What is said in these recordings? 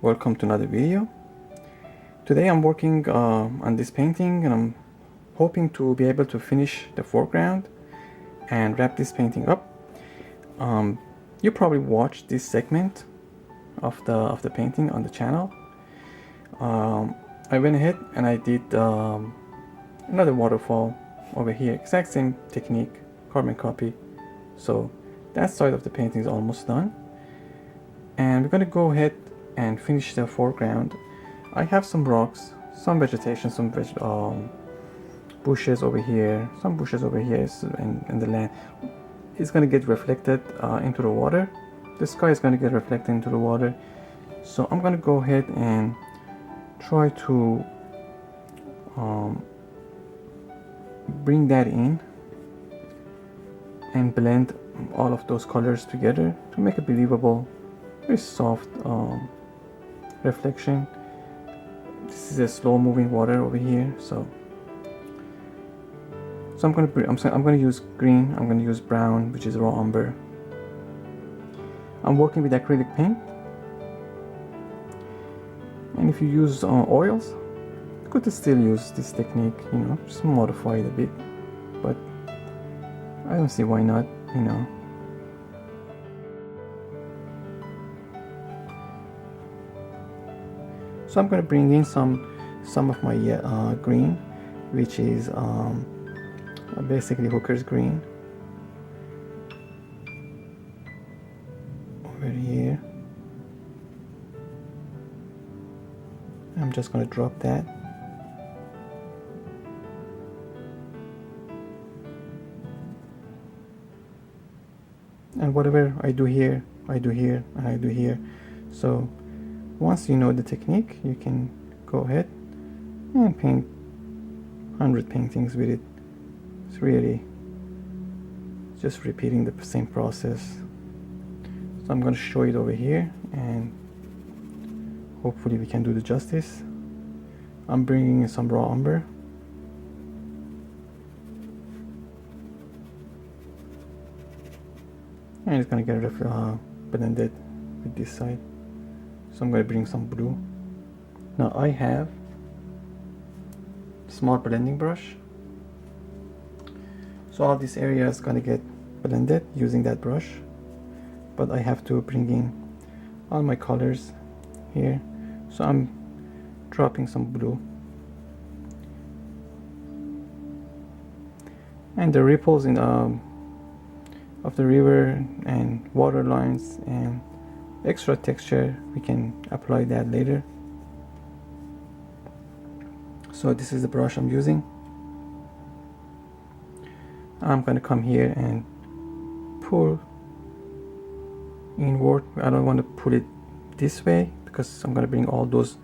welcome to another video. Today I'm working on this painting and I'm hoping to be able to finish the foreground and wrap this painting up. You probably watched this segment of the painting on the channel. I went ahead and I did another waterfall over here, exact same technique, carbon copy. So that side of the painting is almost done, and we're going to go ahead and finish the foreground. I have some rocks, some vegetation, some bushes over here, some bushes over here, and the land is going to get reflected into the water. The sky is going to get reflected into the water. So I'm going to go ahead and try to bring that in and blend all of those colors together to make a believable, very soft reflection. This is a slow moving water over here, so I'm going to use green, I'm going to use brown, which is raw umber. I'm working with acrylic paint, and if you use oils, you could still use this technique, you know, just modify it a bit, but I don't see why not, you know. So I'm going to bring in some of my green, which is basically hooker's green over here. I'm just going to drop that. And whatever I do here, I do here, and I do here. So once you know the technique, you can go ahead and paint 100 paintings with it. It's really just repeating the same process. So I'm going to show it over here, and hopefully we can do the justice. I'm bringing in some raw umber. And it's going to get blended with this side. So I'm going to bring some blue. Now I have a small blending brush. So all this area is going to get blended using that brush. But I have to bring in all my colors here. So I'm dropping some blue. And the ripples in of the river and water lines and extra texture, we can apply that later. So this is the brush I'm using. I'm going to come here and pull inward. I don't want to pull it this way because I'm going to bring all those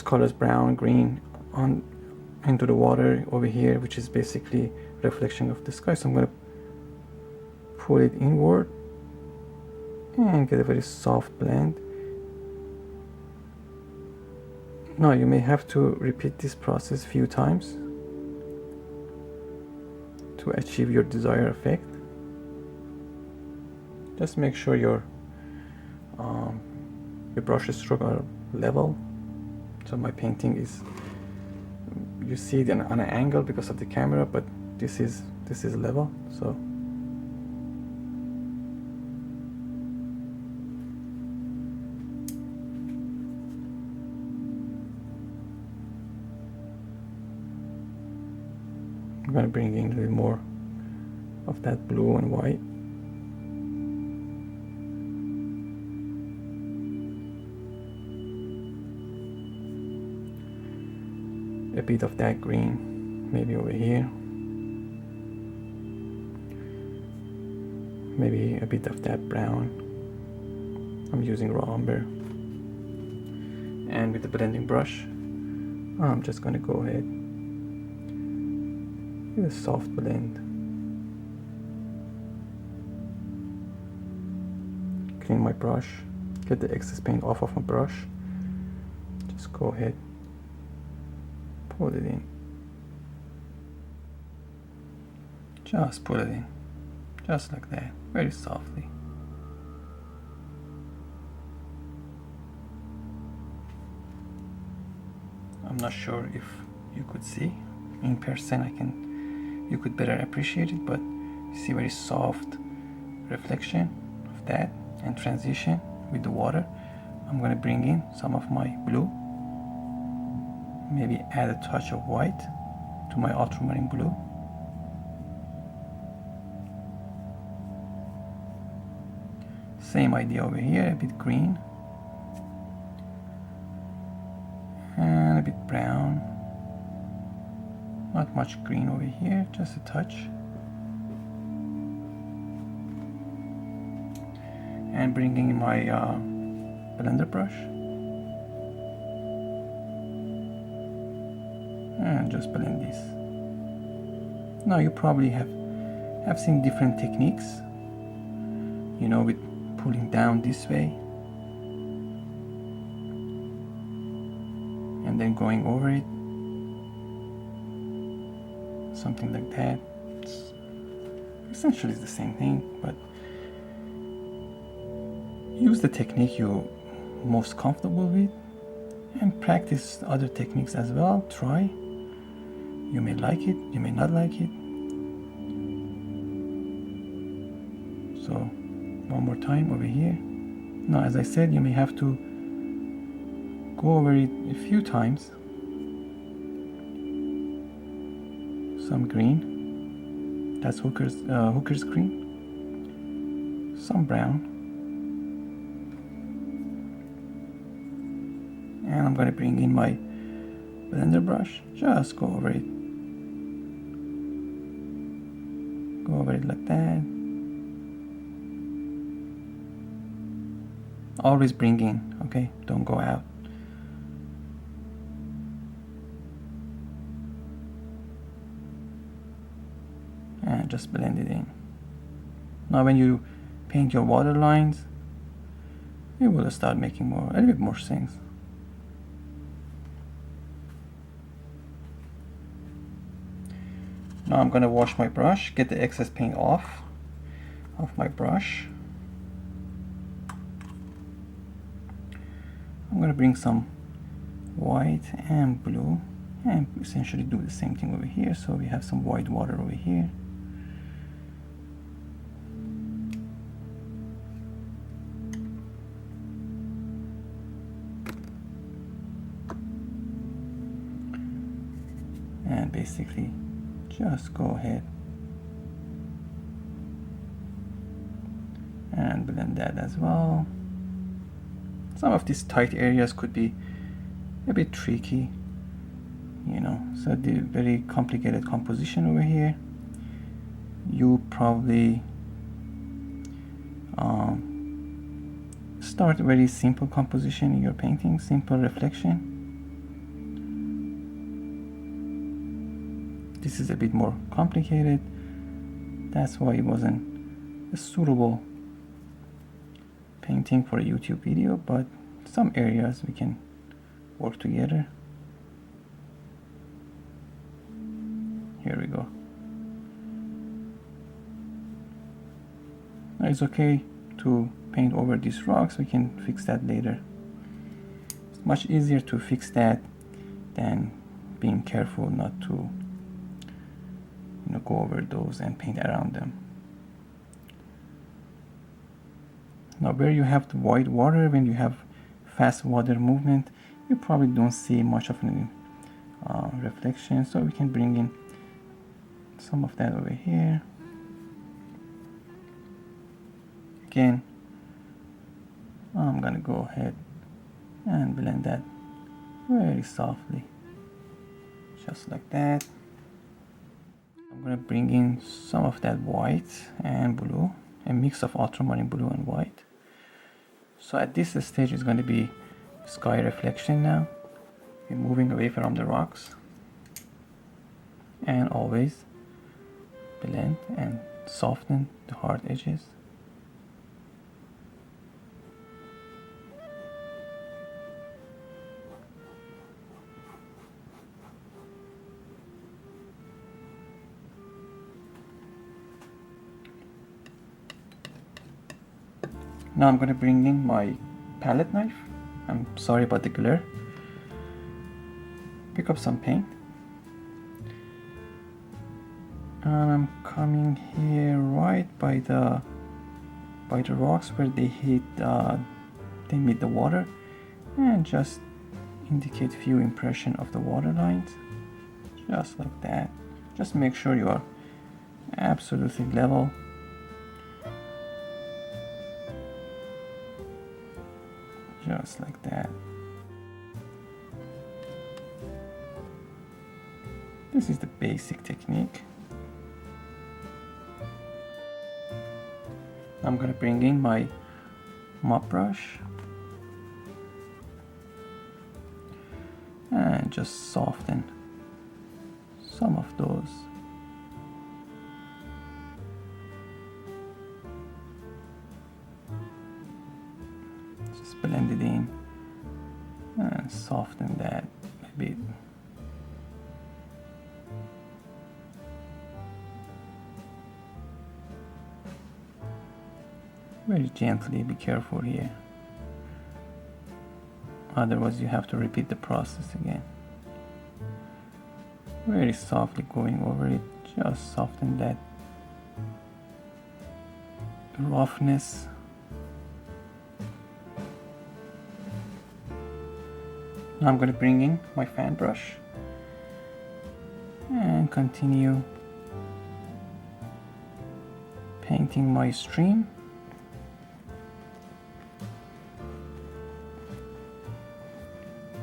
colors, brown, green, on into the water over here, which is basically reflection of the sky. So I'm going to pull it inward and get a very soft blend. Now you may have to repeat this process a few times to achieve your desired effect. Just make sure your brush stroke are level. So my painting is, you see it on an angle because of the camera, but this is level. So I'm going to bring in a little more of that blue and white. A bit of that green, maybe over here. Maybe a bit of that brown. I'm using raw umber. And with the blending brush, I'm just going to go ahead with a soft blend. Clean my brush, get the excess paint off of my brush. Just go ahead, pull it in. Just pull it in, just like that, very softly. I'm not sure if you could see in person. You could better appreciate it, but you see very soft reflection of that and transition with the water. I'm going to bring in some of my blue, maybe add a touch of white to my ultramarine blue. Same idea over here, a bit green and a bit brown. Not much green over here, just a touch. And bringing in my blender brush and just blend this. Now you probably have seen different techniques, you know, with pulling down this way and then going over it, something like that. It's essentially the same thing, but use the technique you're most comfortable with and practice other techniques as well. Try. You may like it, you may not like it. So one more time over here. Now, as I said, you may have to go over it a few times. Some green, that's hooker's green. Some brown. And I'm going to bring in my blender brush, just go over it. Go over it like that. Always bring in, okay? Don't go out. And just blend it in. Now when you paint your water lines, it will start making a little bit more sense. Now I'm going to wash my brush, get the excess paint off of my brush. I'm going to bring some white and blue and essentially do the same thing over here. So we have some white water over here. And basically just go ahead and blend that as well. Some of these tight areas could be a bit tricky, you know, so the very complicated composition over here. You probably start a very simple composition in your painting, simple reflection. This is a bit more complicated. That's why it wasn't a suitable painting for a YouTube video, but some areas we can work together. Here we go. Now it's okay to paint over these rocks. We can fix that later. It's much easier to fix that than being careful not to, you know, go over those and paint around them. Now where you have the white water, when you have fast water movement, you probably don't see much of an reflection, so we can bring in some of that over here. Again, I'm gonna go ahead and blend that very softly, just like that. I'm gonna bring in some of that white and blue, a mix of ultramarine blue and white. So at this stage it's going to be sky reflection now. We're moving away from the rocks. And always blend and soften the hard edges. Now I'm going to bring in my palette knife. I'm sorry about the glare. pick up some paint, and I'm coming here right by the rocks where they meet the water, and just indicate few impression of the water lines, just like that. Just make sure you are absolutely level. Just like that. This is the basic technique. I'm gonna bring in my mop brush and just soften some of those. Just blend it in and soften that a bit. Very gently, be careful here. Otherwise you have to repeat the process again. Very softly going over it, just soften that roughness. Now I'm going to bring in my fan brush and continue painting my stream.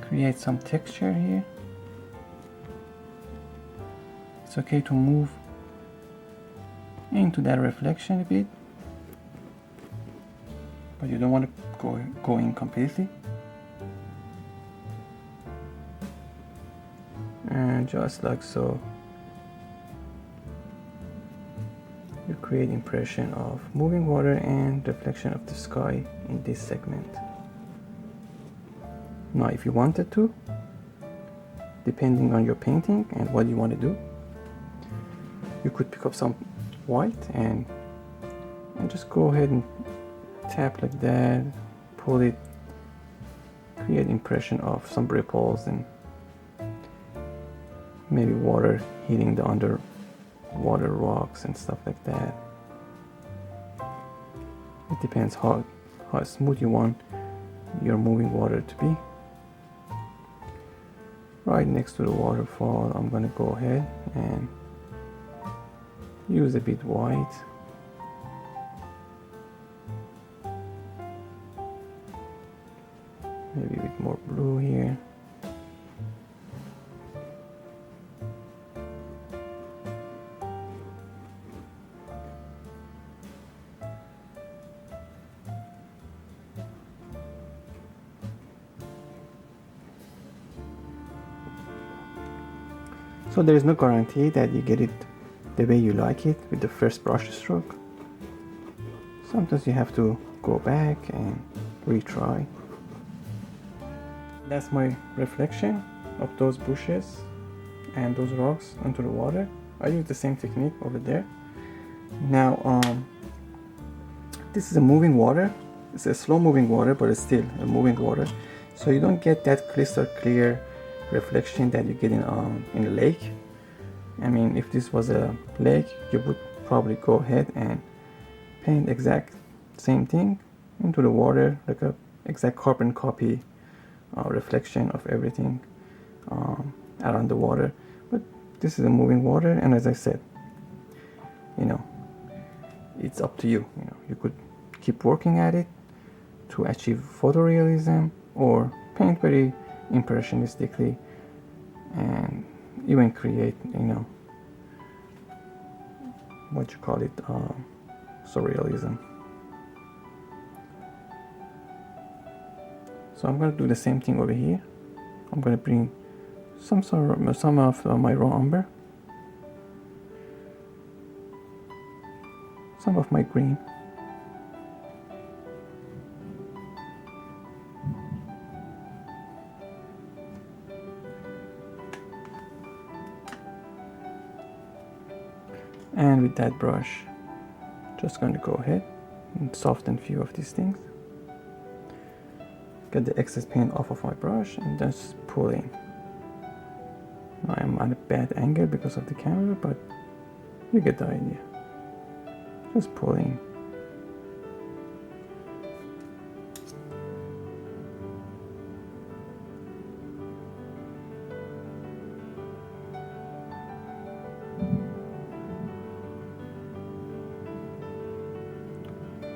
Create some texture here. It's okay to move into that reflection a bit, but you don't want to go in completely. And just like so, you create impression of moving water and reflection of the sky in this segment. Now if you wanted to, depending on your painting and what you want to do, you could pick up some white and just go ahead and tap like that, pull it, create impression of some ripples and maybe water hitting the underwater rocks and stuff like that. It depends how smooth you want your moving water to be. Right next to the waterfall, I'm gonna go ahead and use a bit white. Maybe a bit more blue here. So there is no guarantee that you get it the way you like it with the first brush stroke. Sometimes you have to go back and retry. That's my reflection of those bushes and those rocks onto the water. I use the same technique over there. Now this is a moving water. It's a slow moving water, but it's still a moving water, so you don't get that crystal clear reflection that you get in a lake. I mean, if this was a lake, you would probably go ahead and paint exact same thing into the water, like a exact carbon copy reflection of everything around the water. But this is a moving water, and as I said, you know, it's up to you. You know, you could keep working at it to achieve photorealism, or paint very impressionistically and even create, you know, what you call it, surrealism. So I'm going to do the same thing over here. I'm going to bring some of my raw umber, some of my green, and with that brush, just going to go ahead and soften a few of these things. Get the excess paint off of my brush and just pull in. I'm at a bad angle because of the camera, but you get the idea. Just pulling.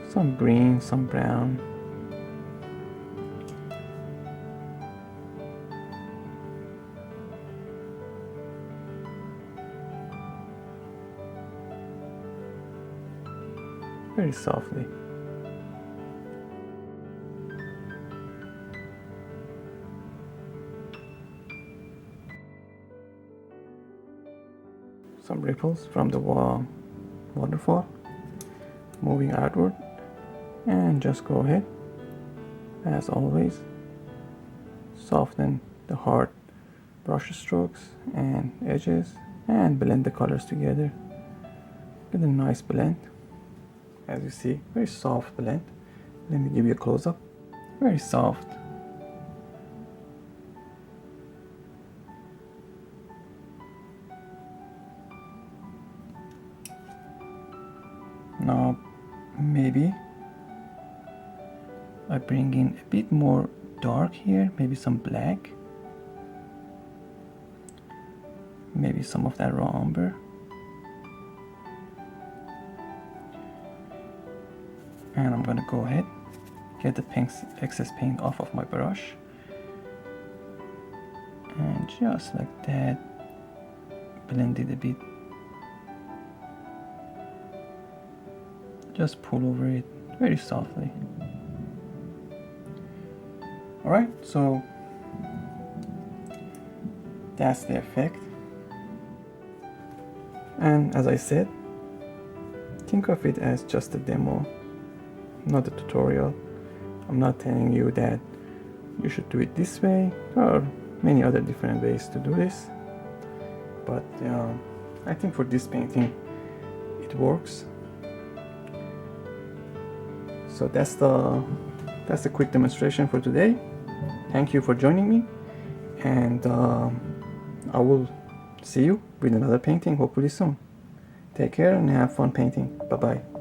Some green, some brown. Very softly. Some ripples from the waterfall moving outward, and just go ahead, as always, soften the hard brush strokes and edges and blend the colors together. Get a nice blend. As you see, very soft blend. Let me give you a close-up. Very soft. Now maybe I bring in a bit more dark here, maybe some black, maybe some of that raw umber. And I'm gonna go ahead, get the excess paint off of my brush, and just like that, blend it a bit. Just pull over it very softly. Alright, so that's the effect. And as I said, think of it as just a demo, not a tutorial. I'm not telling you that you should do it this way. There are many other different ways to do this, but I think for this painting it works. So that's the quick demonstration for today. Thank you for joining me, and I will see you with another painting hopefully soon. Take care and have fun painting. Bye bye.